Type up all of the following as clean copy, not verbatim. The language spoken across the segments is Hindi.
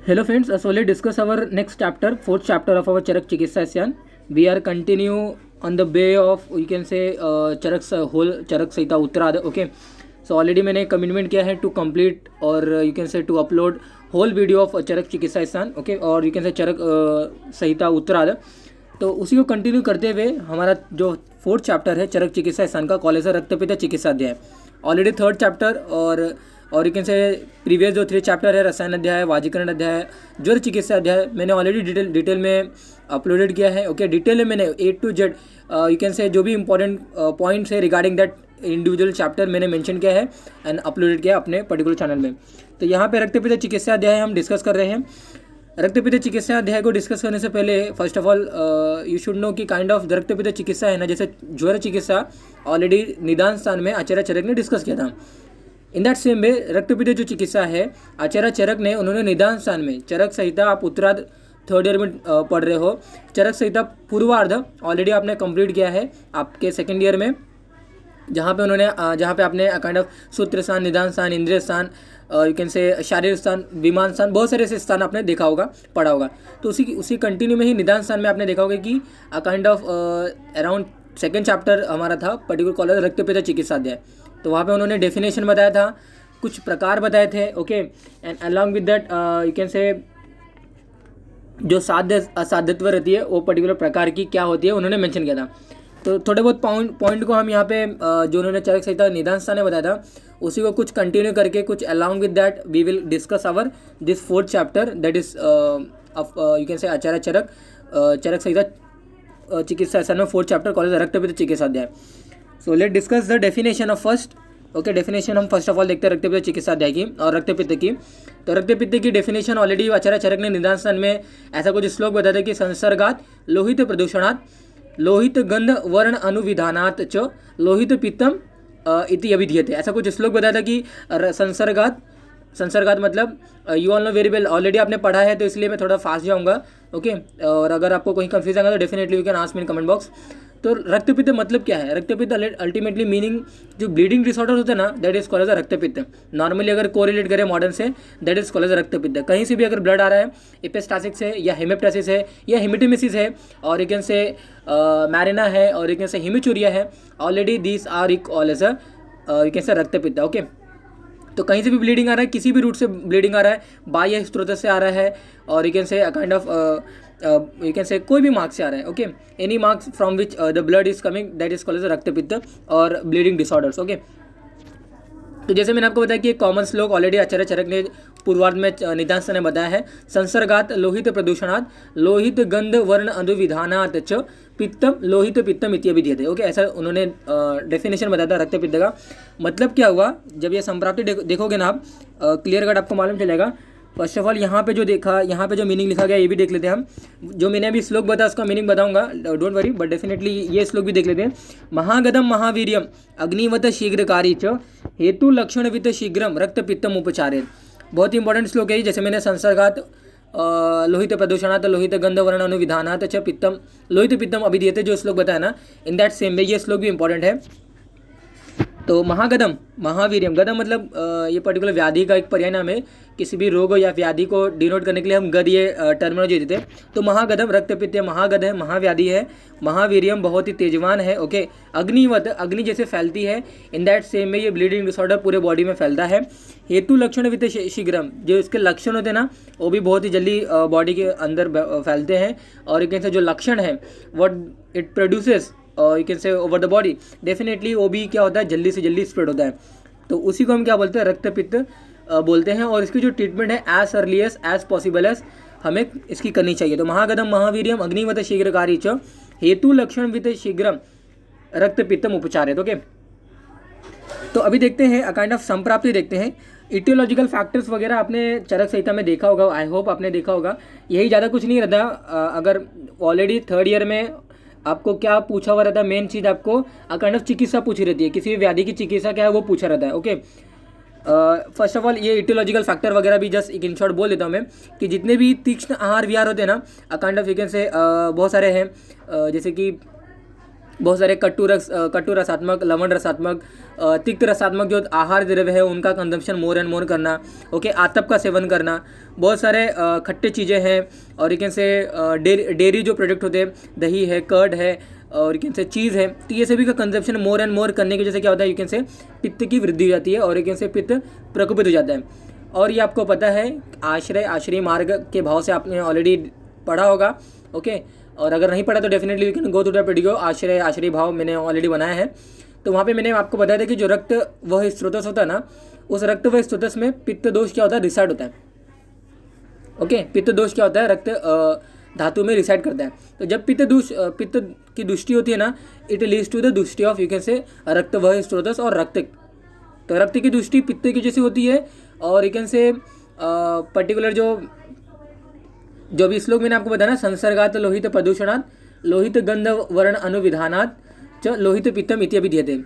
Hello friends, so let's discuss our next chapter, fourth chapter of our Charak Chikitsa Asyan. We are continue on the way of you can say Charak whole Charak Sahita Uttarad. Okay, so already मैंने कमिटमेंट किया है टू कंप्लीट और you can say to upload whole video of Charak Chikitsa Sthana. Okay, और यू कैन से चरक संहिता उत्तरार्ध. तो उसी को कंटिन्यू करते हुए हमारा जो फोर्थ चैप्टर है चरक चिकित्सा स्थान का कॉलेज रक्तपित्त चिकित्सा अध्याय. ऑलरेडी थर्ड चैप्टर और यू कैन से प्रीवियस जो 3 चैप्टर है रसायन अध्याय, वाजीकरण अध्याय, ज्वर चिकित्सा अध्याय मैंने ऑलरेडी डिटेल में अपलोडेड किया है. ओके, डिटेल में मैंने A to Z you can say जो भी इंपॉर्टेंट पॉइंट्स है रिगार्डिंग दैट इंडिविजुअल चैप्टर मैंने मेंशन किया है एंड अपलोडेड किया अपने पर्टिकुलर चैनल में. तो यहाँ पे रक्तपित्त चिकित्सा अध्याय हम डिस्कस कर रहे हैं. रक्तपित्त चिकित्सा अध्याय को डिस्कस करने से पहले first of all you should know कि काइंड ऑफ रक्तपित्त चिकित्सा है ना, जैसे ज्वर चिकित्सा ऑलरेडी निदान स्थान में आचार्य चरक ने डिस्कस किया था. इन दैट सेम वे रक्तपित्त जो चिकित्सा है आचार्य चरक ने उन्होंने निदान स्थान में चरक संहिता आप उत्तरार्ध थर्ड ईयर में पढ़ रहे हो, चरक संहिता पूर्वार्ध ऑलरेडी आपने कंप्लीट किया है आपके सेकेंड ईयर में, जहाँ पे आपने काइंड ऑफ सूत्र स्थान, निदान स्थान, इंद्रिय स्थान, यू कैन से शारीरिक स्थान, विमान स्थान, बहुत सारे ऐसे स्थान आपने देखा होगा, पढ़ा होगा. तो उसी कंटिन्यू में ही निदान स्थान में आपने देखा होगा कि kind of around second chapter हमारा था पर्टिकुलर कॉलेज रक्तपित्त चिकित्सा अध्याय. तो वहाँ पे उन्होंने डेफिनेशन बताया था, कुछ प्रकार बताए थे. Okay, and along with that you can say जो साध्य असाध्यत्व रहती है वो पर्टिकुलर प्रकार की क्या होती है उन्होंने मेंशन किया था. तो थोड़े बहुत पॉइंट को हम यहाँ पे जो उन्होंने चरक संहिता निदान स्थान ने बताया था उसी को कुछ कंटिन्यू करके कुछ along with that we will discuss our this fourth chapter that is you can say Acharya चरक चरक संहिता चिकित्सा स्थान में फोर्थ चैप्टर कॉलेज रक्तपित्त चिकित्सा अध्याय. So let discuss the definition of first. Okay, definition हम फर्स्ट ऑफ ऑल देखते हैं रक्तपित्त चिकित्सा अध्याय की और रक्तपित्त की. तो रक्तपित्त की डेफिनेशन ऑलरेडी आचार्य चरक ने निदान स्थान में ऐसा कुछ श्लोक बताया था कि संसर्गात लोहित प्रदूषणात लोहित गंध वर्ण अनुविधानात च लोहित पित्तम इति अभिधीयते. ऐसा कुछ श्लोक बताया था कि संसर्गात मतलब you all know very well, already आपने पढ़ा है तो इसलिए मैं थोड़ा फास्ट जाऊँगा. ओके, और अगर आपको कहीं कंफ्यूज आएगा तो definitely you can ask me in comment box. तो रक्तपित्त मतलब क्या है? रक्तपित्त अल्टीमेटली मीनिंग जो ब्लीडिंग डिसऑर्डर होता है ना दैट इज कॉल्ड एज रक्तपित्त. नॉर्मली अगर कोरिलेट करें मॉडर्न से दैट इज कॉल्ड एज रक्तपित्त. कहीं से भी अगर ब्लड आ रहा है, एपिस्टासिस है या हेमेप्टासिस है या हेमेटेमेसिस है और यू कैन से मैरिना है और यू कैन से हिमिचूरिया है, already these are called as you can say रक्तपित्त. ओके, तो कहीं से भी ब्लीडिंग आ रहा है, किसी भी रूट से ब्लीडिंग आ रहा है, बाह्य स्रोत से आ रहा है और you can say kind of you can say कोई भी मार्क्स से आ रहा है. Okay, any marks from which the blood is coming that is called as रक्तपित्त और ब्लीडिंग डिसऑर्डर्स. ओके, तो जैसे मैंने आपको बताया कि एक कॉमन श्लोक ऑलरेडी आचार्य चरक ने पूर्वार्ध में निदान स्थान ने बताया है, संसर्गात लोहित प्रदूषणात लोहित गंध वर्ण अनुविधानात च पित्तम लोहित पित्तम इति अभिधीयते. ओके, ऐसा उन्होंने डेफिनेशन बताया था रक्तपित्त का. मतलब क्या हुआ, जब ये संप्राप्ति देखोगे ना आप क्लियर कट आपको मालूम चलेगा. फर्स्ट ऑफ ऑल यहाँ पे जो मीनिंग लिखा गया ये भी देख लेते हैं हम. जो मैंने अभी श्लोक बताया उसका मीनिंग बताऊंगा, डोंट वरी, बट डेफिनेटली ये श्लोक भी देख लेते हैं. महागदम महावीर्यम अग्निवत शीघ्रकारी च हेतु लक्षणवित शीघ्रम रक्तपित्तम उपचारे. बहुत ही इंपॉर्टेंट श्लोक है. जैसे मैंने संसर्गात लोहित प्रदूषणात लोहित गंध वर्ण अनुविधानात च पित्तम लोहित पित्तम अभिधीयते जो श्लोक बताया ना, इन दैट सेम वे ये श्लोक भी इंपॉर्टेंट है. तो महागदम महावीर्यम, गदम मतलब ये पर्टिकुलर व्याधि का एक पर्याय नाम है. किसी भी रोग या व्याधि को डिनोट करने के लिए हम गद ये टर्मिनोलॉजी देते हैं. तो महागदम रक्तपित्त महागद है, महाव्याधि है. महावीर्यम बहुत ही तेजवान है. ओके, अग्निवत अग्नि जैसे फैलती है, इन दैट सेम में ये ब्लीडिंग डिसऑर्डर पूरे बॉडी में फैलता है. हेतु लक्षण वित शीघ्रम, जो इसके लक्षण होते हैं ना वो भी बहुत ही जल्दी बॉडी के अंदर फैलते हैं. और एक जो लक्षण है what it produces you can से ओवर द बॉडी, डेफिनेटली वो भी क्या होता है जल्दी से जल्दी स्प्रेड होता है. तो उसी को हम क्या बोलते हैं, रक्तपित्त बोलते हैं. और इसकी जो ट्रीटमेंट है as earliest as possible as हमें इसकी करनी चाहिए. तो महागदम महावीर्यम अग्निवत शीघ्रकारी च हेतु लक्षण वित शीघ्रम रक्तपित्तम उपचार है. ओके, तो अभी देखते हैं काइंड ऑफ संप्राप्ति देखते हैं. इटियोलॉजिकल फैक्टर्स वगैरह आपने चरक संहिता में देखा होगा, आई होप आपने देखा होगा. यही ज़्यादा कुछ नहीं रहता. अगर ऑलरेडी थर्ड ईयर में आपको क्या पूछा हुआ रहता है, मेन चीज़ आपको काइंड ऑफ चिकित्सा पूछी रहती है, किसी भी व्याधि की चिकित्सा क्या है वो पूछा रहता है. ओके, फर्स्ट ऑफ ऑल ये इटियोलॉजिकल फैक्टर वगैरह भी जस्ट एक इन शॉर्ट बोल देता हूँ मैं कि जितने भी तीक्ष्ण आहार विहार होते हैं ना काइंड ऑफ यू कैन से बहुत सारे हैं. जैसे कि बहुत सारे कटु रसात्मक, लवण रसात्मक, तिक्त रसात्मक जो आहार द्रव्य है उनका कंजम्पशन मोर एंड मोर करना। ओके, आतप का सेवन करना, बहुत सारे खट्टे चीज़ें हैं, और एक से डेयरी जो प्रोडक्ट होते हैं, दही है, कर्ड है, और एक से चीज़ है, तो ये सभी का कंजम्पशन मोर एंड मोर करने की वजह से क्या होता है, यू से पित्त की वृद्धि हो जाती है और एक से पित्त प्रकोपित हो जाता है। और ये आपको पता है आश्रय मार्ग के भाव से आपने ऑलरेडी पढ़ा होगा। ओके, और अगर नहीं पढ़ा तो definitely you can go to the video, आश्रय भाव मैंने ऑलरेडी बनाया है। तो वहाँ पे मैंने आपको बताया था कि जो रक्त वह स्रोतस होता है ना, उस रक्त वह स्रोतस में पित्त दोष क्या होता है, रिसाइड होता है। ओके, पित्त दोष क्या होता है, रक्त धातु में रिसाइड करता है। तो जब पित्त की दुष्टि होती है ना, इट लीड्स टू द दुष्टि ऑफ यू कैन से रक्त वह स्रोतस और रक्त। तो रक्त की दुष्टि पित्त की जैसी होती है, और यू कैन से पर्टिकुलर जो भी श्लोक मैंने आपको बताया ना, संसर्गात लोहित प्रदूषणात् लोहित गंध वर्ण अनुविधानात् च लोहित पित्तम इत्यादि दिए थे।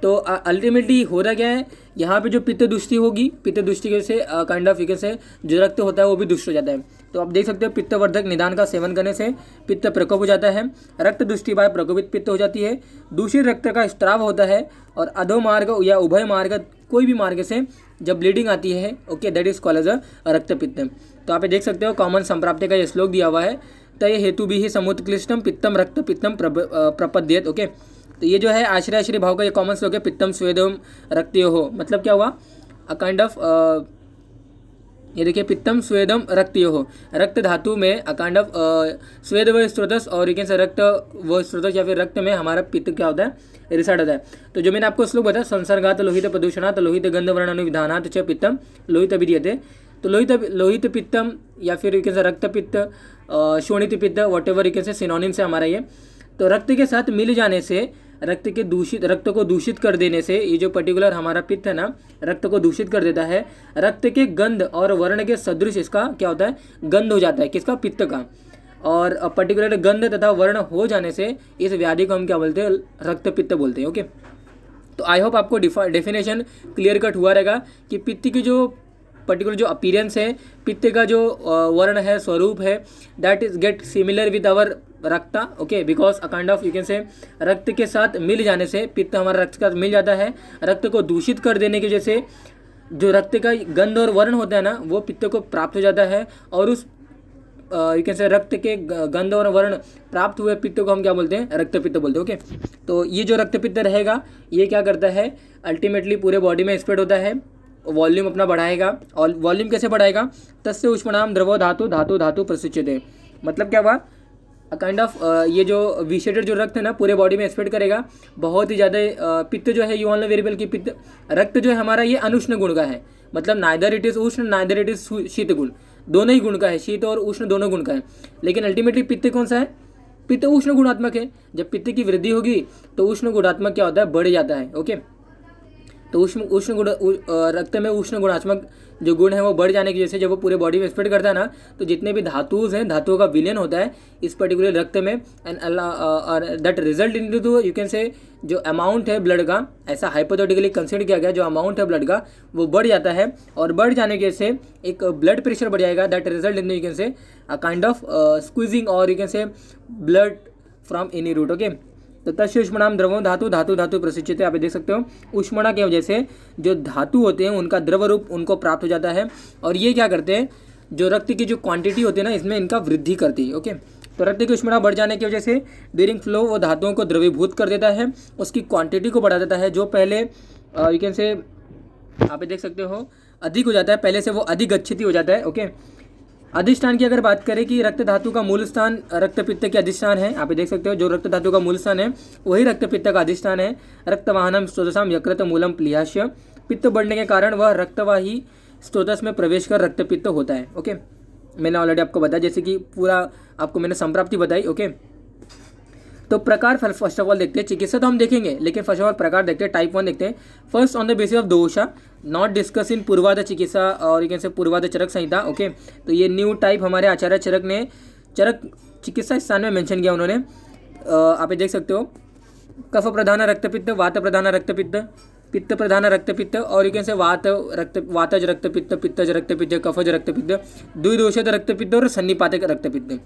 तो अल्टीमेटली हो रहा क्या है, यहाँ पे जो पित्त दुष्टि होगी, पित्त दुष्टि के से काइंड ऑफ यू से जो रक्त होता है वो भी दुष्ट हो जाता है। तो आप देख सकते हो पित्तवर्धक निदान का सेवन करने से पित्त प्रकोप हो जाता है, रक्त दुष्टि बाय प्रकोपित पित्त हो जाती है, दूषित रक्त का स्त्राव होता है, और अधो मार्ग या उभय मार्ग कोई भी मार्ग से जब ब्लीडिंग आती है, okay, that is called as a rakta pitta. तो आप देख सकते हो कॉमन संप्राप्ति का ये श्लोक दिया हुआ है, तय हेतु भी ही समुत्कृष्टम पित्तम रक्त पित्तम प्रपद्येत। ओके, तो ये जो है आश्रय भाव का ये कॉमन श्लोक है, पित्तम स्वेदम रक्तियो हो, मतलब क्या हुआ, अ काइंड ऑफ ये देखिए पित्तम स्वेदम रक्तियो हो, रक्त धातु में अ काइंड ऑफ स्वेद व स्रोतस और एक रक्त व स्रोतस या फिर रक्त में हमारा पित्त क्या होता है, रिसाइड होता है। तो जो मैंने आपको श्लोक बताया, संसर्गात लोहित प्रदूषणात् लोहित गंध वर्ण अनुविधानात् च पित्तम लोहित अभिधीयते। तो लोहित पित्तम या फिर एक रक्त पित्त, शोणित पित्त, वॉट एवर एक सिनोनिम से हमारा ये। तो रक्त के साथ मिल जाने से रक्त को दूषित कर देने से ये जो पर्टिकुलर हमारा पित्त है ना, रक्त को दूषित कर देता है, रक्त के गंध और वर्ण के सदृश इसका क्या होता है, गंध हो जाता है, किसका, पित्त का। और पर्टिकुलर गंध तथा वर्ण हो जाने से इस व्याधि को हम क्या बोलते हैं, रक्त पित्त बोलते हैं। ओके, तो आई होप आपको डेफिनेशन क्लियर कट हुआ रहेगा कि पित्त की जो पर्टिकुलर जो अपीयरेंस है, पित्त का जो वर्ण है, स्वरूप है, that is get similar with our रक्ता। Okay, because a kind of you can say रक्त के साथ मिल जाने से पित्त हमारा रक्त के साथ मिल जाता है, रक्त को दूषित कर देने की वजह से जो रक्त का गंध और वर्ण होता है ना, वो पित्त को प्राप्त हो जाता है, और उस यू कैन से रक्त के गंध और वर्ण प्राप्त हुए पित्त को हम क्या बोलते हैं, रक्त पित्त बोलते हैं। ओके, तो ये जो रक्त पित्त रहेगा ये क्या करता है, अल्टीमेटली पूरे बॉडी में स्प्रेड होता है, वॉल्यूम अपना बढ़ाएगा। और वॉल्यूम कैसे बढ़ाएगा, तस्य उष्मणाम द्रवो धातु धातु धातु प्रसुच्यते। मतलब क्या हुआ, काइंड ऑफ ये जो विशेडेड जो रक्त है ना पूरे बॉडी में स्प्रेड करेगा, बहुत ही ज़्यादा पित्त जो है, you all know very well कि पित्त रक्त जो है हमारा ये अनुष्ण गुण का है, मतलब नाइदर इट इज उष्ण नाइदर इट इज शीत गुण, दोनों ही गुण का है, शीत और उष्ण दोनों गुण का है। लेकिन अल्टीमेटली पित्त कौन सा है, पित्त उष्ण गुणात्मक है। जब पित्त की वृद्धि होगी तो उष्ण गुणात्मक क्या होता है, बढ़ जाता है। ओके, तो उष्ण गुण रक्त में उष्ण गुणात्मक जो गुण है वो बढ़ जाने की वजह से जब वो पूरे बॉडी में स्प्रेड करता है ना, तो जितने भी धातुज हैं, धातुओं का विलयन होता है इस पर्टिकुलर रक्त में, and that result in to you can say जो अमाउंट है ब्लड का, ऐसा हाइपोथेटिकली कंसिडर किया गया, जो अमाउंट है ब्लड का वो बढ़ जाता है, और बढ़ जाने की वजह से एक ब्लड प्रेशर बढ़ जाएगा, that result in you can say a kind of squeezing और you can say blood from any route. Okay, तो तस्य उष्मणाम द्रवो धातु धातु धातु प्रसिचित, आप देख सकते हो उष्मणा की वजह से जो धातु होते हैं उनका द्रव रूप उनको प्राप्त हो जाता है, और ये क्या करते हैं, जो रक्त की जो क्वांटिटी होती है ना इसमें इनका वृद्धि करती है। ओके, तो रक्त की उष्मणा बढ़ जाने की वजह से ड्यूरिंग फ्लो वो धातुओं को द्रवीभूत कर देता है, उसकी क्वांटिटी को बढ़ा देता है, जो पहले यू कैन से आप देख सकते हो अधिक हो जाता है, पहले से वो अधिक गच्छित हो जाता है। ओके, अधिष्ठान की अगर बात करें कि रक्त धातु का मूल स्थान रक्त पित्त के अधिष्ठान है, आप देख सकते हो जो रक्त धातु का मूल स्थान है वही रक्त पित्त का अधिष्ठान है। रक्तवाहनम स्रोतसाम यकृत मूलम प्लीहाश्य, पित्त बढ़ने के कारण वह रक्तवाही स्रोतस में प्रवेश कर रक्त पित्त होता है। ओके, मैंने ऑलरेडी आपको बताया, जैसे कि पूरा आपको मैंने संप्राप्ति बताई। ओके, तो प्रकार फर्स्ट ऑफ ऑल देखते हैं, चिकित्सा तो हम देखेंगे लेकिन फर्स्ट ऑफ ऑल प्रकार देखते हैं, टाइप 1 देखते हैं। First on the basis of दोषा, नॉट डिस्कस इन पूर्वाध चिकित्सा और ये कैसे पूर्वाध चरक संहिता। ओके, तो ये न्यू टाइप हमारे आचार्य चरक ने चरक चिकित्सा स्थान में मेंशन किया उन्होंने। आप देख सकते हो कफ प्रधान रक्तपित्त, वात प्रधान रक्तपित्त, पित्त प्रधान रक्तपित्त और ये कैसे वातज रक्तपित्त, पित्तज रक्तपित्त, कफज रक्तपित्त, द्विदोषज रक्तपित्त और सन्निपातक रक्तपित्त।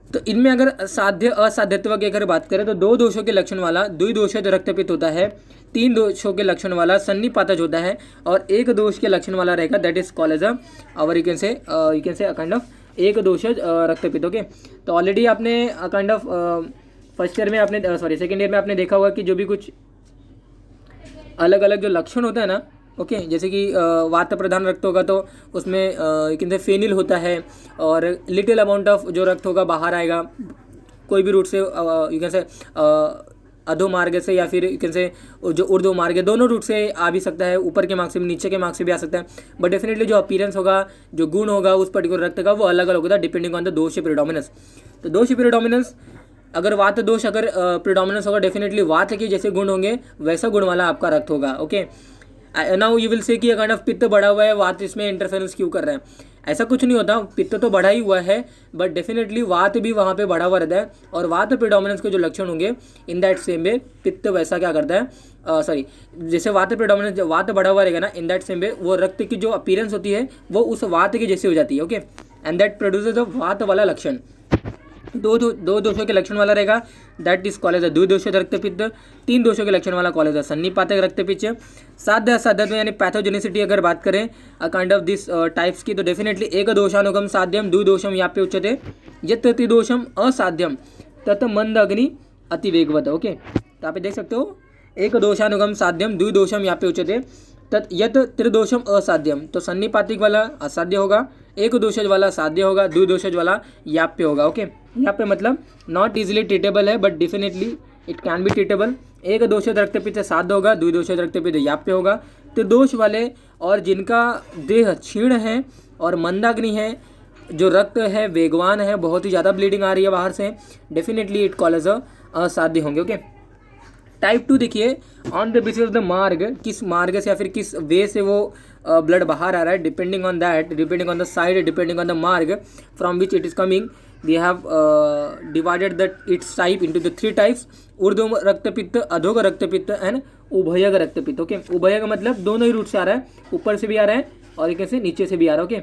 तो इनमें अगर साध्य असाध्यत्व की अगर बात करें तो 2 दोषों के लक्षण वाला द्विदोषज रक्तपित्त होता है, 3 दोषों के लक्षण वाला सन्निपातज होता है, और 1 दोष के लक्षण वाला रहेगा that is called as our you can say kind of एक दोषज रक्तपित्त। ओके, तो ऑलरेडी आपने काइंड ऑफ फर्स्ट ईयर में आपने सेकेंड ईयर में आपने देखा होगा कि जो भी कुछ अलग अलग जो लक्षण होता है ना, ओके, जैसे कि वात प्रधान रक्त होगा तो उसमें यू कैन से फेनिल होता है, और लिटिल अमाउंट ऑफ जो रक्त होगा बाहर आएगा कोई भी रूट से, यू कैन से अधो मार्ग से या फिर यू कैन से जो ऊर्ध्व मार्ग है, दोनों रूट से आ भी सकता है, ऊपर के मार्ग से भी नीचे के मार्ग से भी आ सकता है, बट डेफिनेटली जो अपीयरेंस होगा, जो गुण होगा उस पर्टिकुलर रक्त का वो अलग अलग होता है डिपेंडिंग ऑन द दोष प्रिडोमिनेंस। तो दोष प्रिडोमिनेंस अगर वात दोष अगर प्रिडोमिनेंस होगा, डेफिनेटली वात के जैसे गुण होंगे वैसा गुण वाला आपका रक्त होगा। Okay, now you will say कि काइंड ऑफ पित्त बढ़ा हुआ है, वात इसमें इंटरफेरेंस क्यों कर रहा है, ऐसा कुछ नहीं होता, पित्त तो बढ़ा ही हुआ है बट डेफिनेटली वात भी वहाँ पे बढ़ा हुआ रहता है, और वात प्रिडोमिनेंस के जो लक्षण होंगे इन दैट सेम वे पित्त वैसा क्या करता है, जैसे वात प्रिडोमिनेंस वात बढ़ा हुआ रहेगा ना, इन दैट सेम वे वो रक्त की जो अपीयरेंस होती है वो उस वात की जैसी हो जाती है। Okay, and that produces the वात वाला लक्षण। दो दोषों के लक्षण वाला रहेगा दैट इज कॉल्ड एज द्विदोषज रक्तपित्त, 3 दोषों के लक्षण वाला कॉल्ड एज सन्निपातक रक्तपित्त। साध्य असाध्यत्व यानी पैथोजेनिसिटी अगर बात करें काइंड ऑफ दिस टाइप्स की, तो डेफिनेटली एक दोषानुगम साध्यम द्विदोषम याप्य उच्यते, यत् त्रिदोषम असाध्यम तत् मंद अग्नि अतिवेगवत। ओके, तो आप देख सकते हो एक दोषानुगम साध्यम द्विदोषम याप्य उच्यते तत् यत् त्रिदोषम असाध्यम, तो सन्निपातिक वाला असाध्य होगा, एक दोषज वाला साध्य होगा, द्विदोषज वाला याप्य होगा। ओके, याप्य मतलब नॉट इजीली ट्रीटेबल है but definitely it can be treatable. एक दोषज रक्तपित्त साध्य होगा, द्विदोषज रक्तपित्त याप्य होगा। त्रिदोष वाले और जिनका देह क्षीण है और मंदाग्नि है, जो रक्त है वेगवान है, बहुत ही ज़्यादा ब्लीडिंग आ रही है बाहर से, डेफिनेटली इट कॉल एज असाध्य होंगे। ओके, टाइप 2 देखिए, on the basis of the मार्ग, किस मार्ग से या फिर किस वे से वो ब्लड बाहर आ रहा है, depending on that, depending on the side, depending on the मार्ग from which it is coming, we have divided that it's type into the 3 types, ऊर्ध्व रक्तपित्त, अधोग रक्तपित्त एंड उभयग रक्तपित्त। ओके, उभयग मतलब दोनों ही रूट से आ रहा है, ऊपर से भी आ रहा है और एक से नीचे से भी आ रहा है। Okay,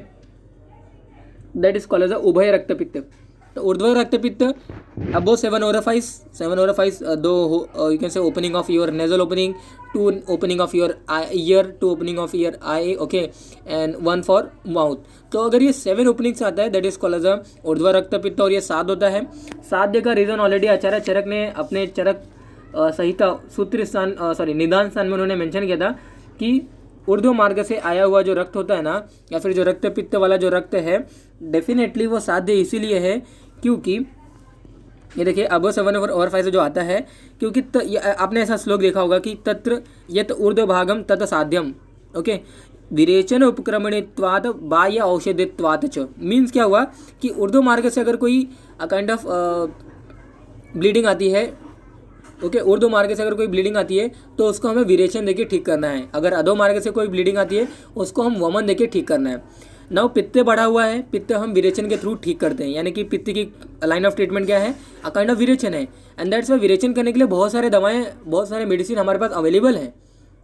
that is called as ubhaya raktapitta. तो ऊर्ध्व रक्तपित्त above 7 orifice, 7 orifice, you can say opening of your nasal opening, 2 opening of your ear, 2 opening of your eye, okay, and 1 for mouth। तो अगर ये 7 ओपनिंग से आता है दैट इज कॉल्ड एज ऊर्ध्व रक्तपित्त, और ये साध होता है। साध्य का रीजन ऑलरेडी आचार्य चरक ने अपने चरक संहिता सूत्र स्थान निदान स्थान में उन्होंने मेंशन किया था कि ऊर्ध्व मार्ग से आया हुआ जो रक्त होता है ना, या फिर जो रक्तपित्त वाला जो रक्त है, डेफिनेटली वो साध्य इसीलिए है क्योंकि ये देखिए अब 7 और 5 से जो आता है, क्योंकि आपने ऐसा श्लोक देखा होगा कि तत्र यत ऊर्ध्व भागम तत् साध्यम। ओके, विरेचन उपक्रमणित्वात् बाह्य औषधित्वात् च, मीन्स क्या हुआ कि ऊर्ध्व मार्ग से अगर कोई काइंड ऑफ ब्लीडिंग आती है, ओके, ऊर्ध्व मार्ग से अगर कोई ब्लीडिंग आती है तो उसको हमें विरेचन देके ठीक करना है। अगर अधो मार्ग से कोई ब्लीडिंग आती है उसको हम वमन देके ठीक करना है। नाउ पित्त बढ़ा हुआ है, पित्त हम विरेचन के थ्रू ठीक करते हैं, यानी कि पित्त की लाइन ऑफ ट्रीटमेंट क्या है, अ काइंड ऑफ विरेचन है, एंड दैट्स वाई विरेचन करने के लिए बहुत सारे दवाएं, बहुत सारे मेडिसिन हमारे पास अवेलेबल हैं।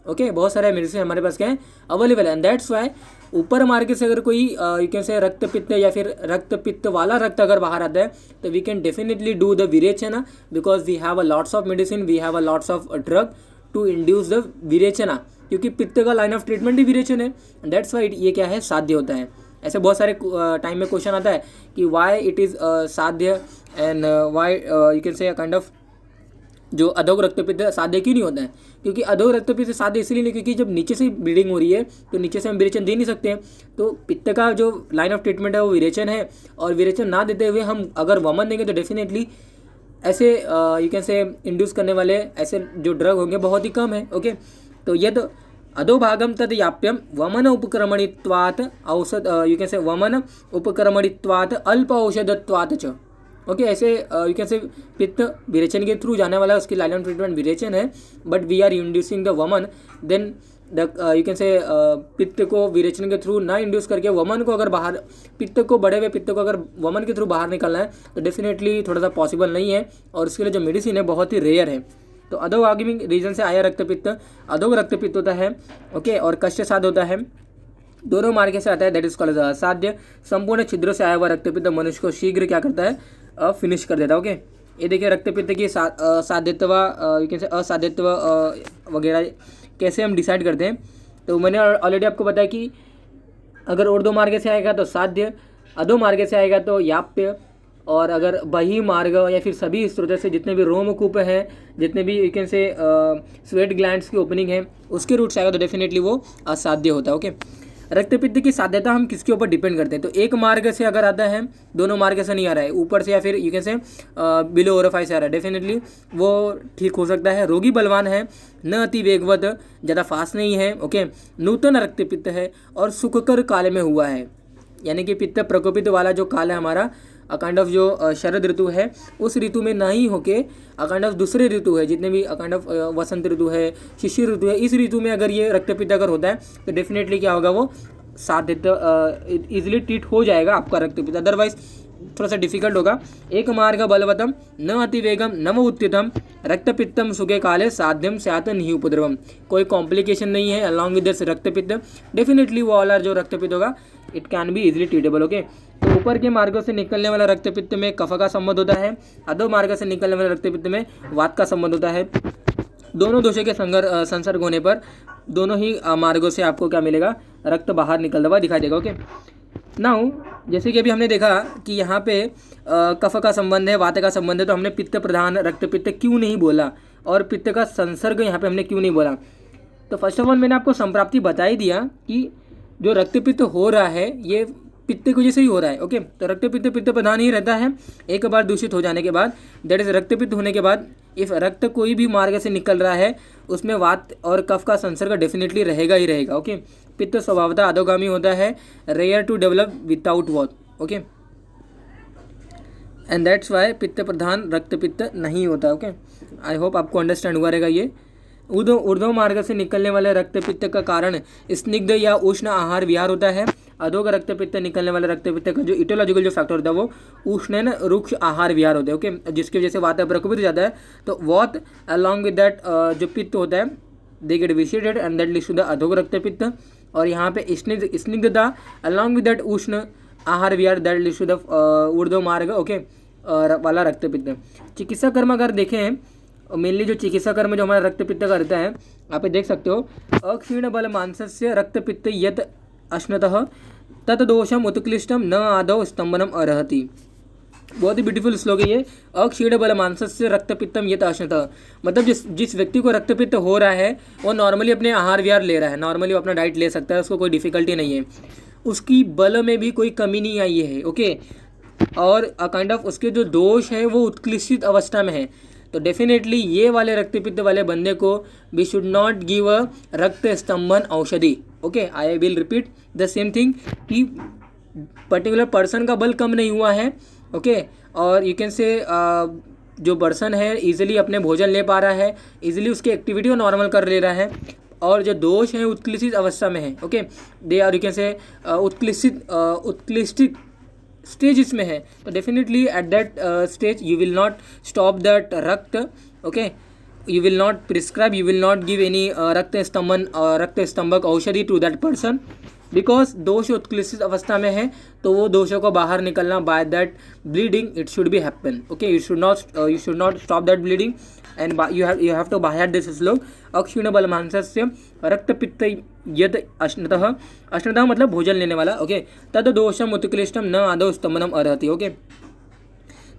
ओके, बहुत सारे मेडिसिन हमारे पास क्या है, अवेलेबल है, एंड दैट्स वाई ऊपर मार्ग से अगर कोई यू कैन से रक्तपित्त या फिर रक्तपित्त वाला रक्त अगर बाहर आता है तो we can definitely do the विरेचना, because we have a lots of medicine, we have a lots of drug to induce the विरेचना, क्योंकि पित्त का लाइन ऑफ ट्रीटमेंट ही विरेचन है, दैट्स वाई ये क्या है, साध्य होता है। ऐसे बहुत सारे टाइम में क्वेश्चन आता है कि वाई इट इज़ साध्य and why you can say kind of जो अधोग रक्तपित्त साध्य क्यों नहीं होता है, क्योंकि अधोग रक्तपित्त साध्य इसलिए नहीं क्योंकि जब नीचे से ब्लीडिंग हो रही है तो नीचे से हम विरेचन दे नहीं सकते हैं, तो पित्त का जो लाइन ऑफ ट्रीटमेंट है वो विरेचन है, और विरेचन ना देते हुए हम अगर वमन देंगे तो डेफिनेटली ऐसे यू कैन से इंड्यूस करने वाले ऐसे जो ड्रग होंगे बहुत ही कम है। ओके, तो यद अधोभागम तद याप्यम वमन उपक्रमणित्वात् औषध यू कैन से वमन उपक्रमणित्वात् अल्प औषधत्वात् च। ओके, ऐसे यू कैन से पित्त विरेचन के थ्रू जाने वाला उसकी लाइन ऑफ ट्रीटमेंट विरेचन है, but we are inducing the वमन, then the you can say पित्त को विरेचन के थ्रू ना इंड्यूस करके वमन को अगर बाहर, पित्त को बढ़े हुए पित्त को अगर वमन के थ्रू बाहर निकालना है तो डेफिनेटली थोड़ा सा पॉसिबल नहीं है, और उसके लिए जो मेडिसिन है बहुत ही रेयर है। तो अधोगामी रीजन से आया रक्तपित्त अधोग रक्तपित्त होता है। ओके, और कष्ट साध होता है, दोनों मार्ग से आता है, दैट इज कॉल्ड असाध्य। संपूर्ण छिद्रों से आया हुआ रक्तपित्त मनुष्य को शीघ्र क्या करता है, फिनिश कर देता है। ओके, ये देखिए रक्तपित्त की असाध्यत्व, यू कैन से असाध्यत्व वगैरह कैसे हम डिसाइड करते हैं। तो मैंने ऑलरेडी आपको बताया कि अगर ऊर्ध्व मार्ग से आएगा तो साध्य, अधो मार्ग से आएगा तो याप्य, और अगर बही मार्ग या फिर सभी स्रोतों से जितने भी रोमकूप हैं, जितने भी यू कैन से स्वेट ग्लैंड्स की ओपनिंग है, उसके रूट से आएगा तो डेफिनेटली वो असाध्य होता है। ओके, रक्तपित्त की साध्यता हम किसके ऊपर डिपेंड करते हैं, तो एक मार्ग से अगर आता है, दोनों मार्ग से नहीं आ रहा है, ऊपर से या फिर यू कैन से बिलो ओरोफाई से आ रहा है, डेफिनेटली वो ठीक हो सकता है। रोगी बलवान है, न अति वेगवत, ज़्यादा फास्ट नहीं है। ओके, नूतन रक्तपित्त है और सुखकर काल में हुआ है, यानी कि पित्त प्रकोपित वाला जो काल है हमारा, अकाइंड ऑफ जो शरद ऋतु है, उस ऋतु में नहीं होके अकाइंड ऑफ दूसरे ऋतु है, जितने भी अकाइंड ऑफ वसंत ऋतु है, शिशिर ऋतु है, इस ऋतु में अगर ये रक्तपित्त अगर होता है तो डेफिनेटली क्या होगा, वो इजिली ट्रीट हो जाएगा आपका रक्तपित्त। अदरवाइज थोड़ा सा डिफिकल्ट होगा। एक मार्ग बलवतम न अतिवेगम नव उत्थितम रक्तपित्तम सुखे काले साध्यम स्यात् नहीं उपद्रवम, कोई कॉम्प्लिकेशन नहीं है अलॉन्ग विद दिस रक्तपित्त, डेफिनेटली वो वाला जो रक्तपित्त होगा it can be easily treatable. Okay, तो ऊपर के मार्गों से निकलने वाला रक्तपित्त में कफ का संबंध होता है, अधो मार्ग से निकलने वाले रक्तपित्त में वात का संबंध होता है। दोनों दोषों के संसर्ग होने पर दोनों ही मार्गों से आपको क्या मिलेगा, रक्त बाहर निकलता हुआ दिखाई देगा। ओके, नाउ जैसे कि अभी हमने देखा कि यहाँ पे कफ का संबंध है, वात का संबंध है, तो हमने पित्त प्रधान रक्तपित्त क्यों नहीं बोला और पित्त का संसर्ग यहाँ पे हमने क्यों नहीं बोला। तो फर्स्ट ऑफ ऑल मैंने आपको संप्राप्ति बता ही दिया कि जो रक्तपित्त हो रहा है ये पित्त की वजह से ही हो रहा है। ओके, तो रक्तपित्त पित्त प्रधान ही रहता है। एक बार दूषित हो जाने के बाद, दैट इज रक्तपित्त होने के बाद, इफ रक्त कोई भी मार्ग से निकल रहा है उसमें वात और कफ का संसर्ग डेफिनेटली रहेगा ही रहेगा। ओके, पित्त स्वभावतः अधोगामी होता है, rare to develop without what. Okay, and that's why पित्त प्रधान रक्तपित्त नहीं होता। ओके, आई होप आपको अंडरस्टैंड हुआ रहेगा ये। ऊर्ध्व मार्ग से निकलने वाले रक्तपित्त का कारण स्निग्ध या उष्ण आहार विहार होता है। अधोग रक्तपित्त निकलने वाले रक्तपित्त का जो इटोलॉजिकल जो फैक्टर होता है वो उष्ण रुक्ष आहार विहार होते हैं। ओके, जिसकी वजह से वात प्रकोपित हो जाता है, तो वॉट अलॉन्ग विद दैट जो पित्त होता है they get vitiated and that leads to the अधोग रक्तपित्त। और यहाँ पे स्निग्धता अलॉन्ग विद दैट उष्ण आहार विहार दैट लीड्स टू द ऊर्ध्व मार्ग। ओके, वाला रक्तपित्त। चिकित्सा कर्म अगर देखें, मेनली जो चिकित्सा कर्म जो हमारा रक्तपित्त का रहता है, आप देख सकते हो, अक्षीण बल मांसस्य रक्तपित्त यत अश्नतः तत् दोषम उत्क्लिष्टम न आदौ स्तंभनम अर्हति। बहुत ही ब्यूटीफुल श्लोक है ये। अक्षीण बल मांसस्य रक्तपित्तम यत अश्नतः, मतलब जिस व्यक्ति को रक्तपित्त हो रहा है वो नॉर्मली अपने आहार विहार ले रहा है, नॉर्मली वो अपना डाइट ले सकता है, उसको कोई डिफिकल्टी नहीं है, उसकी बल में भी कोई कमी नहीं आई है। ओके, और काइंड ऑफ उसके जो दोष है वो उत्कृष्ट अवस्था में है, तो डेफिनेटली ये वाले रक्तपित्त वाले बंदे को we should not give a rakta stambhan aushadhi. Okay, I will repeat the same thing कि पर्टिकुलर पर्सन का बल कम नहीं हुआ है। ओके, और यू कैन से जो पर्सन है इजीली अपने भोजन ले पा रहा है, इजीली उसकी एक्टिविटी को नॉर्मल कर ले रहा है, और जो दोष है उत्क्लिष्ट अवस्था में है। Okay, they are you can say उत्कृष्ट स्टेज इसमें है, तो definitely at that stage you will not stop that रक्त। Okay, you will not prescribe, you will not give any रक्त स्तंभक औषधि टू दैट पर्सन, बिकॉज दोष उत्कृष्ट अवस्था में है, तो वो दोषों को बाहर निकलना by that bleeding it should be happen. Okay, you should not stop that bleeding and you have to बाह्यात दिस श्लोक। अक्षीण बल मांसस्य रक्तपित्त यद अश्नतः मतलब भोजन लेने वाला। ओके, तद दोषम उत्कृष्टम न आदौ स्तंभनम अर्हति। ओके,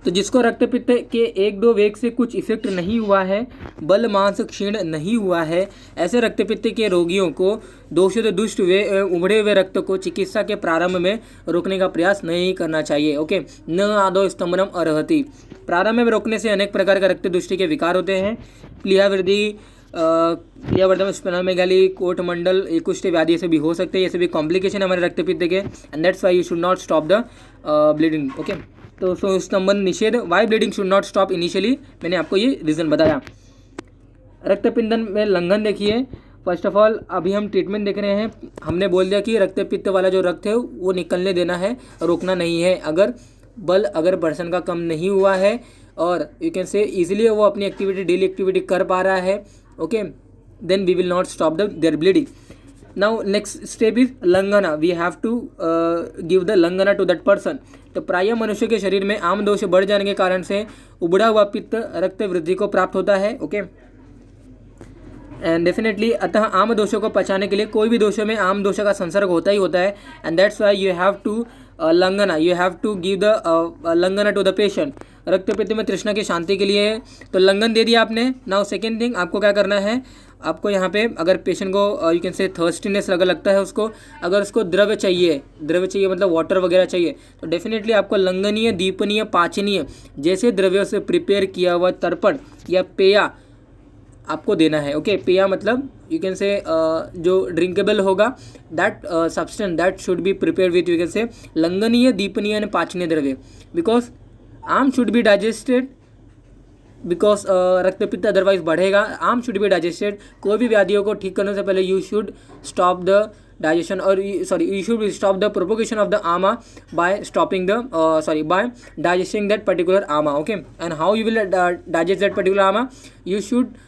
तो जिसको रक्तपित्त के एक दो वेग से कुछ इफेक्ट नहीं हुआ है, बल मांस क्षीण नहीं हुआ है, ऐसे रक्तपित्त के रोगियों को दोषित दुष्ट वे उभड़े हुए रक्त को चिकित्सा के प्रारंभ में रोकने का प्रयास नहीं करना चाहिए। ओके, न आदौ स्तंभनम अर्हति, प्रारंभ में रोकने से अनेक प्रकार का रक्त दुष्टि के विकार होते हैं, प्लीहावृद्धि, प्लीहावर्धम, स्प्लेनोमेगाली, कोट मंडल, एकुष्ठ व्याधि ऐसे भी हो सकते हैं, ऐसे भी कॉम्प्लिकेशन हमारे रक्तपित्त के, and that's why you should not stop the bleeding. Okay, तो स्तंभन निषेध, why bleeding should not stop initially, मैंने आपको ये रीज़न बताया। रक्तपिंडन में लंघन देखिए, फर्स्ट ऑफ ऑल अभी हम ट्रीटमेंट देख रहे हैं, हमने बोल दिया कि रक्तपित्त वाला जो रक्त है वो निकलने देना है, रोकना नहीं है। अगर पर्सन का कम नहीं हुआ है और यू कैन से इजीली वो अपनी एक्टिविटी डेली एक्टिविटी कर पा रहा है, okay, then we will not stop their bleeding. Now next step is लंघना, we have to give the लंघना टू दैट पर्सन। तो प्राय मनुष्य के शरीर में आम दोष बढ़ जाने के कारण से उबड़ा हुआ पित्त रक्त वृद्धि को प्राप्त होता है। ओके एंड डेफिनेटली, अतः आम दोषों को पचाने के लिए कोई भी दोषों में आम दोषों का संसर्ग होता ही होता है। And that's why you have to लंघना, you have to give the लंघना टू द पेशेंट। रक्त पित्त में तृष्णा की शांति के लिए तो लंघन दे दिया आपने। नाउ सेकेंड थिंग आपको क्या करना है, आपको यहाँ पे अगर पेशेंट को यू कैन से थर्स्टीनेस लगता है उसको, अगर उसको द्रव्य चाहिए मतलब वाटर वगैरह चाहिए, तो डेफिनेटली आपको लंघनीय, दीपनीय, पाचनीय जैसे द्रव्यों से प्रिपेयर किया हुआ तर्पण या पेया आपको देना है। ओके पेया मतलब यू कैन से जो ड्रिंकेबल होगा, that substance that should be prepare with you can say लंघनीय, दीपनीय एंड पाचनीय द्रव्य, बिकॉज आम शुड बी डाइजेस्टेड, बिकॉज रक्तपित्त अदरवाइज बढ़ेगा। आम शुड बी डाइजेस्टेड, कोई भी व्याधियों को ठीक करने से पहले you should stop the digestion और you should stop the propagation of the ama by stopping the by digesting that particular ama. Okay, and how you will digest that particular ama, you should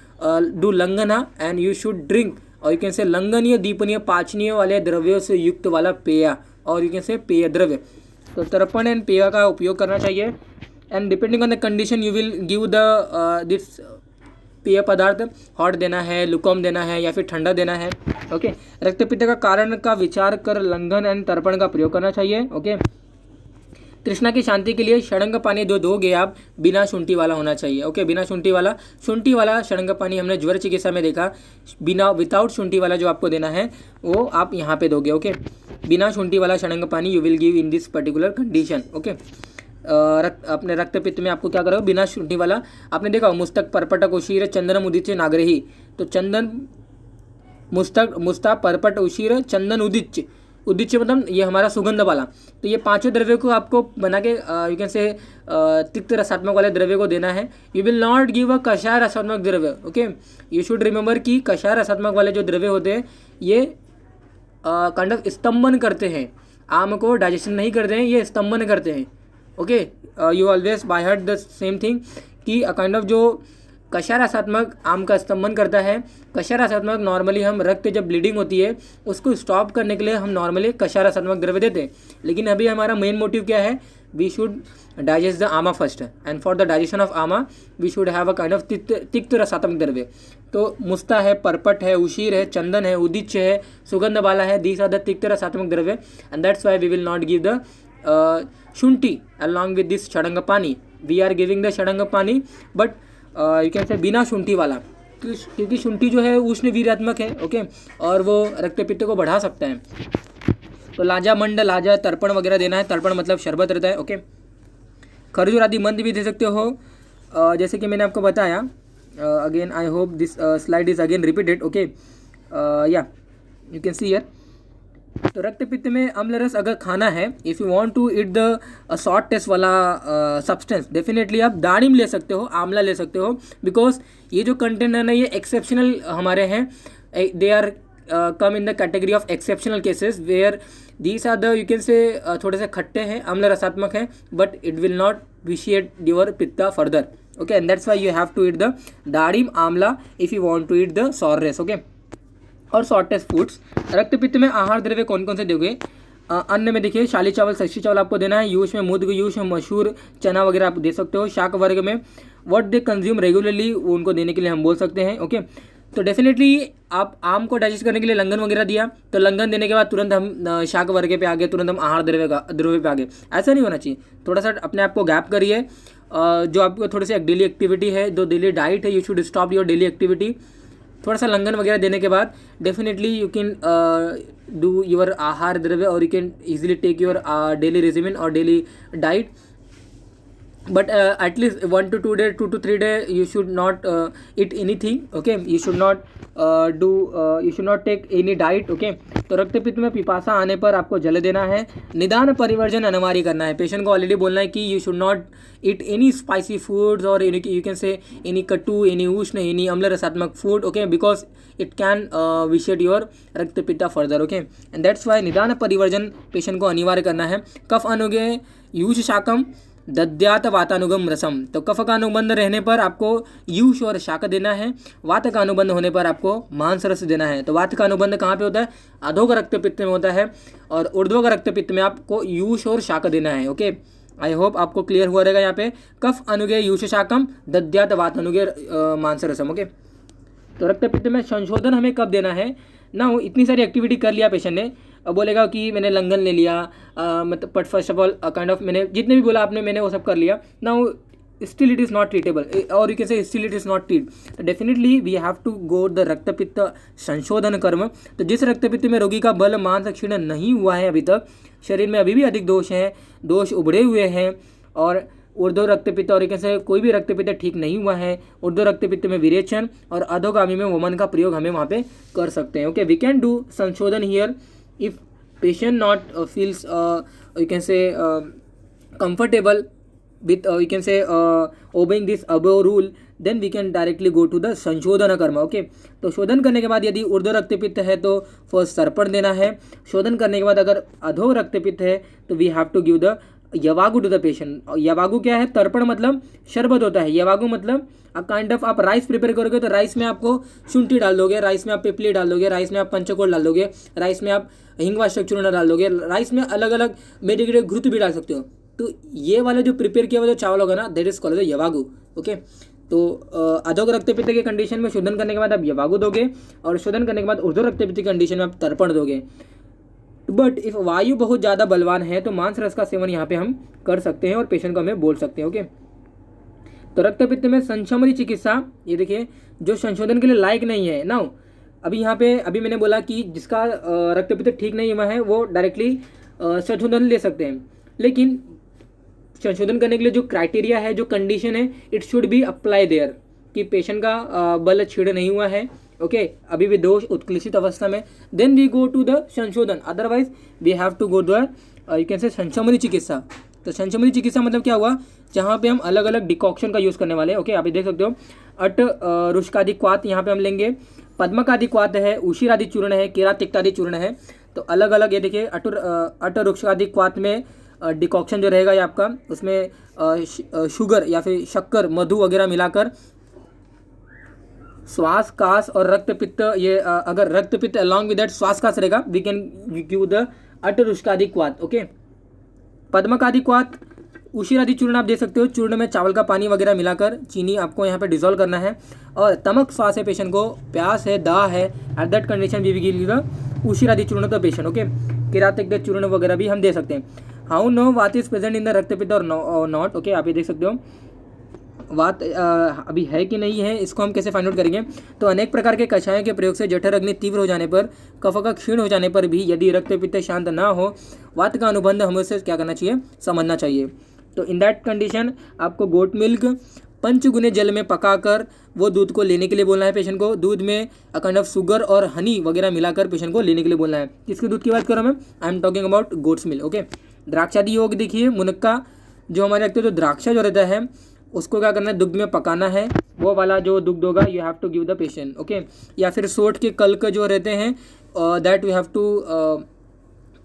do लंघना and you should drink और you can say लंघनीय, दीपनीय, पाचनीय वाले द्रव्यों से युक्त वाला पेय और you can say पेय द्रव्य। तो तर्पण एंड पेय का उपयोग करना चाहिए। And depending on the condition you will give the this पेय पदार्थ, हॉट देना है, लुकॉम देना है या फिर ठंडा देना है। ओके रक्तपित्त का कारण का विचार कर लंघन एंड तर्पण का प्रयोग करना चाहिए। ओके तृष्णा की शांति के लिए षडंग पानी जो दोगे आप, बिना शुंठी वाला होना चाहिए। ओके बिना शुंठी वाला षडंग पानी हमने ज्वर चिकित्सा में देखा, बिना विदाउट शुंठी वाला जो आपको देना है वो आप यहाँ पे दोगे। ओके बिना शुंठी वाला षडंग पानी you will give in this particular condition. Okay अपने रक्तपित्त में आपको क्या करोगे, बिना शुंठी वाला आपने देखा मुस्तक, पर्पट, उशीर, चंदन, उदिच्य, नागरही। तो चंदन, मुस्ता, पर्पट, उशीर, चंदन, उदिच्य मतलब ये हमारा सुगंध वाला। तो ये पांचों द्रव्य को आपको बना के यू कैन से तिक्त रसात्मक वाले द्रव्य को देना है। यू विल नॉट गिव अ कषाय रसात्मक द्रव्य। ओके यू शुड रिमेंबर कि कषाय रसात्मक वाले जो द्रव्य होते हैं ये काइंड ऑफ स्तंभन करते हैं, आम को डाइजेशन नहीं करते हैं, ये स्तंभन करते हैं। Okay you always by heart the same thing कि काइंड ऑफ जो कषाय रसात्मक आम का स्तंभन करता है। कषाय रसात्मक नॉर्मली हम रक्त जब ब्लीडिंग होती है उसको स्टॉप करने के लिए हम नॉर्मली कषाय रसात्मक द्रव्य देते हैं, लेकिन अभी हमारा मेन मोटिव क्या है, वी शुड डाइजेस्ट द आमा first and for the digestion of आमा we should have a kind of तिक्त रसात्मक द्रव्य। तो मुस्ता है, पर्पट है, उशीर है, चंदन है, उदिच्य है, सुगंध वाला है, दीज आर द तिक्त रसात्मक द्रव्य and that's why we will not give the शुंठी अलॉन्ग विद दिस षडंग पानी। वी आर गिविंग द षडंग पानी बट यू कैन से बिना शुंठी वाला, क्योंकि शुंठी जो है उष्ण वीर्यात्मक है। ओके और वो रक्तपित्त को बढ़ा सकता है। तो लाजा, मंड, लाजा, तर्पण वगैरह देना है। तर्पण मतलब शरबत रहता है। ओके खरजूर आदि मंद भी दे सकते हो, जैसे कि मैंने आपको बताया। Again I hope this slide is again repeated. Okay yeah you can see here. तो रक्तपित्त में अम्ल रस अगर खाना है, if you want to eat the short taste वाला सब्सटेंस, डेफिनेटली आप दाड़िम ले सकते हो, आंवला ले सकते हो, बिकॉज ये जो कंटेंट है ना ये एक्सेप्शनल हमारे हैं, they are come in the category of exceptional cases where these are the you can say थोड़े से खट्टे हैं, अम्ल रसात्मक हैं, but it will not vitiate your पित्ता further. Okay and that's why you have to eat the दाड़िम आंवला if you want to eat the sours. Okay और शॉर्टेस्ट फूड्स। रक्तपित्त में आहार द्रव्य कौन कौन से दोगे, अन्न में देखिए शाली चावल, सच्ची चावल आपको देना है। यूश में मुद्ग, यूश में मशहूर, चना वगैरह आप दे सकते हो। शाक वर्ग में व्हाट दे कंज्यूम रेगुलरली उनको देने के लिए हम बोल सकते हैं। ओके तो डेफिनेटली आप आम को डाइजेस्ट करने के लिए लंघन वगैरह दिया, तो लंघन देने के बाद तुरंत हम शाक वर्ग पे आ गए, तुरंत हम आहार द्रव्य पे आ गए, ऐसा नहीं होना चाहिए। थोड़ा सा अपने आप को गैप करिए। जो आपको थोड़ी सी एक डेली एक्टिविटी है, जो डेली डाइट है, you should stop your daily activity. थोड़ा सा लंघन वगैरह देने के बाद definitely you can do your आहार द्रव्य और you can easily take your daily regimen और daily diet. but at least 1 to 2 day 2 to 3 day you should not eat anything. Okay you should not you should not take any diet. Okay तो रक्तपित्त में पिपासा आने पर आपको जल देना है, निदान परिवर्जन अनिवार्य करना है। पेशेंट को ऑलरेडी बोलना है कि you should not eat any spicy foods और यू कैन से एनी कटू, एनी उष्ण, एनी अम्ल रसात्मक food. Okay because it can vitiate your रक्तपित्ता further. Okay and that's why निदान परिवर्जन पेशेंट को अनिवार्य करना है। कफ अनुगे यूज शाकम दद्यात वातानुगम रसम। तो कफ का अनुबंध रहने पर आपको यूष और शाक देना है, वात का अनुबंध होने पर आपको मांस रस देना है। तो वात का अनुबंध कहाँ पे होता है? अधोग रक्तपित्त में होता है, और ऊर्ध्वग रक्तपित्त में आपको यूष और शाक देना है। ओके, आई होप आपको क्लियर हुआ रहेगा। यहाँ पे कफ अनुगे यूष शाकम, दद्यात वात अनुगे मांस रसम। ओके, तो रक्तपित्त में संशोधन हमें कब देना है ना? इतनी सारी एक्टिविटी कर लिया पेशेंट ने, अब बोलेगा कि मैंने लंघन ले लिया, मतलब but first of all kind of मैंने जितने भी बोला आपने मैंने वो सब कर लिया ना, still it is not treatable, और you can say still it is not treat. तो definitely we have to go the रक्तपित्त संशोधन कर्म। तो जिस रक्तपित्त में रोगी का बल मांस क्षीण नहीं हुआ है, अभी तक शरीर में अभी भी अधिक दोष हैं, दोष उभरे हुए हैं, और ऊर्ध्व रक्तपित्त और एक से कोई भी रक्तपित्त ठीक नहीं हुआ है, ऊर्ध्व रक्तपित्त में विरेचन और अधोगामी में वमन का प्रयोग हमें वहाँ पे कर सकते हैं। ओके, वी कैन डू संशोधन here if patient not feels you can say comfortable with you can say obeying this above rule, then we can directly go to the संशोधन कर्म। ओके, तो शोधन करने के बाद यदि ऊर्ध्व रक्तपित्त है तो फर्स्ट सर्पण देना है। शोधन करने के बाद अगर अधो रक्तपित्त है तो we have to give the यवागु टू द पेशेंट। यवागु क्या है? तर्पण मतलब शरबत होता है, यवागु मतलब काइंड ऑफ आप राइस प्रिपेयर करोगे तो राइस में आपको शुंठी डाल दोगे, राइस में आप पिपली डाल दोगे, राइस में आप पंचकोल डाल दोगे, राइस में आप हिंगवाशक चूर्ण डाल दोगे, राइस में अलग अलग मेडिकेटेड घृत भी डाल सकते हो। तो ये वाला जो प्रिपेयर किया हुआ जो चावल होगा ना, दैट इज कॉल्ड यवागु। ओके, तो अधोग रक्तपित्त के कंडीशन में शोधन करने के बाद आप यवागु दोगे, और शोधन करने के बाद ऊर्ध्व रक्तपित्त की कंडीशन में आप तर्पण दोगे। बट इफ वायु बहुत ज़्यादा बलवान है तो मांस रस का सेवन यहाँ पे हम कर सकते हैं और पेशेंट को हमें बोल सकते हैं। ओके, तो रक्तपित्त में संशमरी चिकित्सा, ये देखिए जो संशोधन के लिए लायक नहीं है ना, अभी यहाँ पे अभी मैंने बोला कि जिसका रक्तपित्त ठीक नहीं हुआ है वो डायरेक्टली संशोधन ले सकते हैं, लेकिन संशोधन करने के लिए जो क्राइटेरिया है, जो कंडीशन है, it should be apply there कि पेशेंट का बल छीड़ नहीं हुआ है। ओके, अभी भी दोष उत्क्लिशित अवस्था में, then we go to the संशोधन, otherwise we have to go the you can say संशमरी चिकित्सा। तो संशमरी चिकित्सा मतलब क्या हुआ? जहाँ पे हम अलग अलग डिकॉक्शन का यूज़ करने वाले हैं। ओके, आप देख सकते हो अट रुष्कादि क्वात यहाँ पे हम लेंगे, पद्मकादि क्वात है, उशिरादि चूर्ण है, केरातिक्तादि चूर्ण है। तो अलग अलग ये देखिए अट रुष्कादि क्वात में डिकॉक्शन जो रहेगा ये आपका, उसमें शुगर या फिर शक्कर, मधु वगैरह मिलाकर श्वास कास और रक्तपित्त, ये अगर रक्तपित्त अलॉन्ग विद दैट श्वास कास रहेगा, वी कैन गिव द अट रुष्कादि क्वात। ओके, पद्मकादि क्वात, उशिरादि चूर्ण आप दे सकते हो, चूर्ण में चावल का पानी वगैरह मिलाकर चीनी आपको यहाँ पे डिजोल्व करना है। और तमक श्वास है, पेशेंट को प्यास है, दाह है, at that condition we will give the उशिरादि चूर्ण तो पेशेंट। ओके, किरातिक चूर्ण वगैरह भी हम दे सकते हैं। हाउ नो वात इज प्रेजेंट इन द रक्तपित्त और नॉट? ओके, आप ये देख सकते हो वात अभी है कि नहीं है, इसको हम कैसे फाइंड आउट करेंगे? तो अनेक प्रकार के कषायों के प्रयोग से जठर अग्नि तीव्र हो जाने पर, कफ का क्षीण हो जाने पर भी यदि रक्तपित्त शांत ना हो, वात का अनुबंध हमें उससे क्या करना चाहिए? समझना चाहिए। तो इन दैट कंडीशन आपको गोट मिल्क पंचगुने जल में पकाकर वो दूध को लेने के लिए बोलना है पेशेंट को। दूध में काइंड ऑफ शुगर और हनी वगैरह मिलाकर पेशेंट को लेने के लिए बोलना है। किसके दूध की बात कर रहा हूँ मैं? I am talking about goat's milk. Okay, द्राक्षादि योग देखिए, मुनक्का जो हमारे रखते हैं, जो द्राक्षा जो रहता है उसको क्या करना है? दुग्ध में पकाना है, वो वाला जो दुग्ध होगा you have to give the patient. Okay, या फिर सोट के कल्क जो रहते हैं that we have to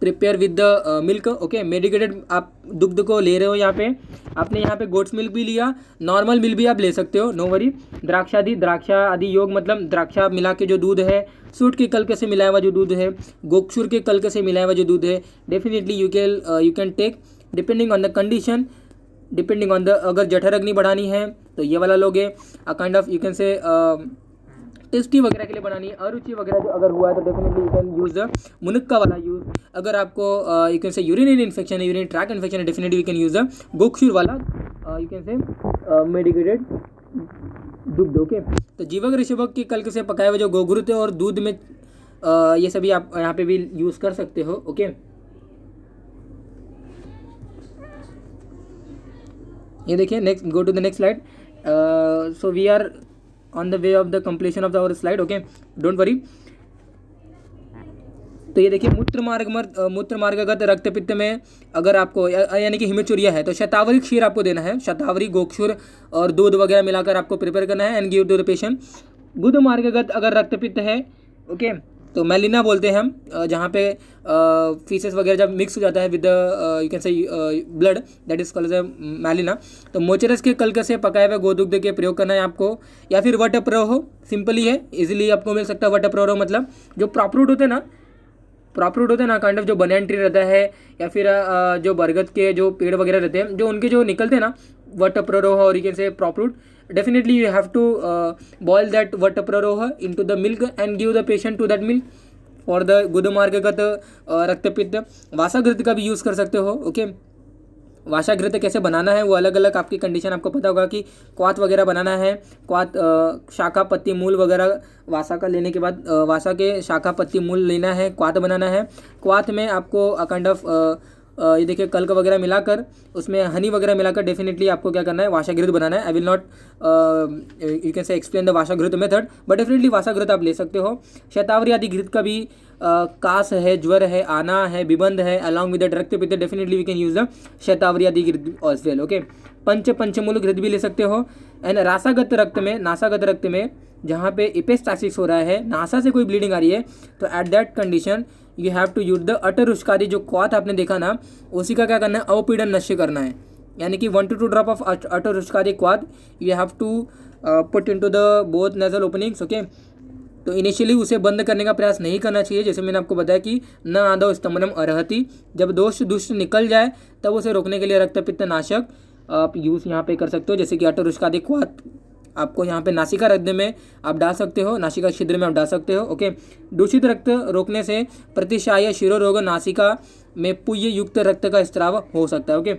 prepare with the milk. Okay, medicated आप दुग्ध को ले रहे हो, यहाँ पे आपने यहाँ पे गोट्स मिल्क भी लिया, नॉर्मल मिल्क भी आप ले सकते हो, नो वरी। द्राक्षा आदि योग मतलब द्राक्षा मिला के जो दूध है, सूट के कल्क से मिलाया हुआ जो दूध है, गोक्षुर के कल्क से मिलाया हुआ जो दूध है, definitely you can take depending on the condition, depending on the, अगर जठर अग्नि बढ़ानी है तो ये वाला लोगे, kind of you can say tasty वगैरह के लिए बनानी है, अरुचि वगैरह जो अगर हुआ है तो definitely you can use the मुनक्का वाला यूज़। अगर आपको यू कैन से यूरिनरी इन्फेक्शन है, यूरिनरी ट्रैक इन्फेक्शन है, definitely you can use the gokshura वाला यू कैन से मेडिकेटेड दुग्ध। ओके, तो जीवक ऋषभक के कल्क से पकाए हुए जो गोघृत है और दूध में ये सभी आप यहाँ पे भी यूज़ कर सकते हो। ओके, ये देखिए next, go to the next slide. So we are on the way of the completion of our slide. Okay, don't worry. तो ये देखिए मूत्र मार्गगत रक्तपित्त में अगर आपको यानी कि हिमचूरिया है तो शतावरी क्षीर आपको देना है, शतावरी गोक्षुर और दूध वगैरह मिलाकर आपको प्रिपेयर करना है and give to the patient. गुद मार्गगत अगर रक्तपित्त है, ओके, तो मेलिना बोलते हैं हम, जहाँ पे फीसेस वगैरह जब मिक्स हो जाता है with you can say blood, that is called as melena. तो मोचरस के कल्क से पकाए हुए गोदुग्ध के प्रयोग करना है आपको, या फिर वटप्ररोह, सिंपल ही है, इजीली आपको मिल सकता है। वटप्ररोह मतलब जो प्रॉपरूट होते हैं ना, प्रॉपरूट होते हैं ना, काइंड ऑफ जो बनैन ट्री रहता है, या फिर जो बरगद के जो पेड़ वगैरह रहते हैं, जो उनके जो निकलते हैं ना वटप्ररोह, और यू कैन से प्रॉपरूट, definitely you have to boil that vatapraroha into the milk and give the patient to that milk for the गुदमार्गगत रक्तपित्त। वासाघृत का भी यूज़ कर सकते हो। ओके, वासाघृत कैसे बनाना है वो अलग अलग आपकी कंडीशन, आपको पता होगा कि क्वाथ वगैरह बनाना है, क्वाथ शाखा पत्ती मूल वगैरह वासा का लेने के बाद वासा के शाखा पत्ती मूल लेना है, क्वाथ बनाना है। क्वाथ में आपको काइंड ऑफ ये देखिए कल्क वगैरह मिलाकर, उसमें हनी वगैरह मिलाकर डेफिनेटली आपको क्या करना है, वासाघृत बनाना है। I will not you can say explain the वासाघृत मेथड, बट डेफिनेटली वासाघृत आप ले सकते हो। शतावरी आदि घृत का भी कास है, ज्वर है, आना है, विबंध है, अलॉन्ग विद द रक्तपित्त, definitely we can use the शतावरी आदि घृत ऑल्स वेल। ओके, पंचमूल घृत भी ले सकते हो। एंड रासागत रक्त में, नासागत रक्त में जहाँ पे इपेस्टासिस हो रहा है, नासा से कोई ब्लीडिंग आ रही है, तो at that condition you have to use the अटर उष्कादी, जो क्वाथ आपने देखा ना, उसी का क्या करना है, अवपीड़न नश्य करना है। यानी कि 1 to 2 ड्रॉप ऑफ अटर उष्कादी क्वाथ you have to put into the both nasal openings. Okay, तो इनिशियली उसे बंद करने का प्रयास नहीं करना चाहिए, जैसे मैंने आपको बताया कि न आदौ स्तंभनम अर्हति, जब दोष दुष्ट निकल जाए तब उसे रोकने के लिए रक्तपित्त नाशक आप यूज़ यहाँ पे कर सकते हो, जैसे कि अटर उष्कादी क्वाथ आपको यहाँ पे नासिका रक्त में आप डाल सकते हो, नासिका छिद्र में आप डाल सकते हो। ओके, दूषित रक्त रोकने से प्रतिशाय शिरो रोग, नासिका में पुय युक्त रक्त का स्त्राव हो सकता है। ओके,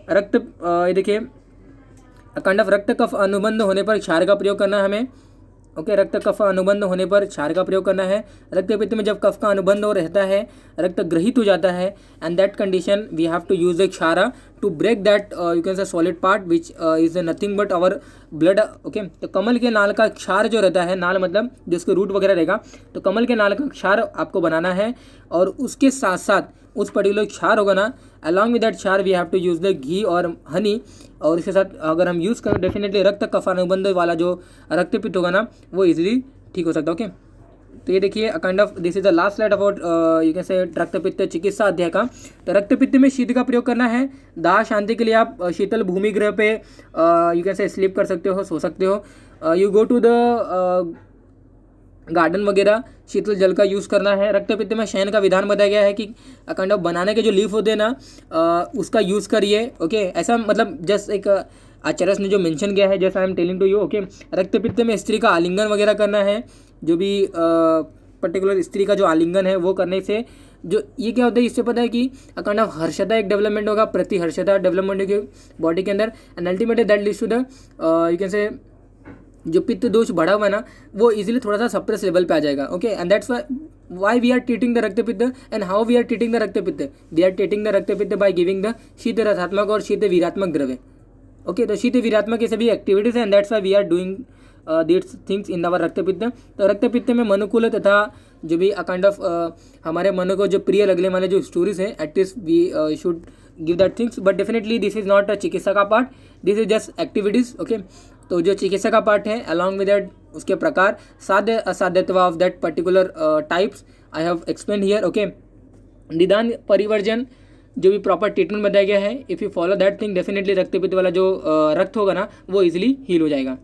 रक्त ये देखिए काइंड ऑफ रक्त कफ अनुबंध होने पर क्षार का प्रयोग करना है हमें। ओके, रक्त कफ अनुबंध होने पर क्षार का प्रयोग करना है। रक्तपित्त में जब कफ का अनुबंध हो रहता है, रक्त ग्रहित हो जाता है, and that condition we have to use the क्षारा to break that you can say solid part which is nothing but our blood. Okay, तो कमल के नाल का क्षार जो रहता है, नाल मतलब जिसको रूट वगैरह रहेगा, तो कमल के नाल का क्षार आपको बनाना है, और उसके साथ साथ उस पर्टिकुलर क्षार होगा ना, अलॉन्ग विद दैट क्षार we have to use the ghee और हनी, और इसके साथ अगर हम यूज़ करें डेफिनेटली रक्त कफानुबंध वाला जो रक्तपित्त होगा ना, वो इजीली ठीक हो सकता है। ओके, तो ये देखिए kind of this is the last slide about you can say रक्तपित्त चिकित्सा अध्याय का। तो रक्तपित्त में शीत का प्रयोग करना है। दाह शांति के लिए आप शीतल भूमि ग्रह पे यू कैन से स्लीप कर सकते हो, सो सकते हो। You go to the garden वगैरह, शीतल जल का यूज़ करना है। रक्तपित्त में शयन का विधान बताया गया है कि काइंड ऑफ बनाने के जो लीफ होते हैं ना, उसका यूज़ करिए। ओके, ऐसा मतलब जस्ट एक आचार्य ने जो मेंशन किया है, जैसा I am telling to you. Okay, रक्तपित्त में स्त्री का आलिंगन वगैरह करना है, जो भी पर्टिकुलर स्त्री का जो आलिंगन है वो करने से जो ये क्या होता है, इससे पता है कि काइंड ऑफ हर्षता एक डेवलपमेंट होगा, प्रति हर्षता डेवलपमेंट होगी बॉडी के अंदर, and ultimately that leads to the you can say जो पित्त दोष बढ़ा हुआ है ना, वो इजीली थोड़ा सा सप्रेस लेवल पे आ जाएगा। Okay, and that's why we are treating the रक्तपित्त, and how we are treating the रक्तपित्त, वी आर ट्रीटिंग द रक्तपित्त बाय गिविंग द शीत रसात्मक और शीत वीरात्मक द्रव्य। ओके, तो शीत वीरात्मक ये सभी एक्टिविटीज है, and that's why we are doing these things in our रक्तपित्त। तो रक्तपित्त में मनुकूल तथा जो भी काइंड ऑफ हमारे मन को जो प्रिय लगने वाले जो स्टोरीज हैं, at least we should give that things, but definitely this is not a चिकित्सा का part, this is just activities. Okay, तो जो चिकित्सा का पार्ट है अलॉन्ग विद दैट उसके प्रकार, साध्य असाध्यत्व of that particular types I have explain here. Okay, निदान परिवर्जन जो भी प्रॉपर ट्रीटमेंट बताया गया है, if you follow that thing definitely रक्तपित्त वाला जो रक्त होगा ना, वो इजीली हील हो जाएगा।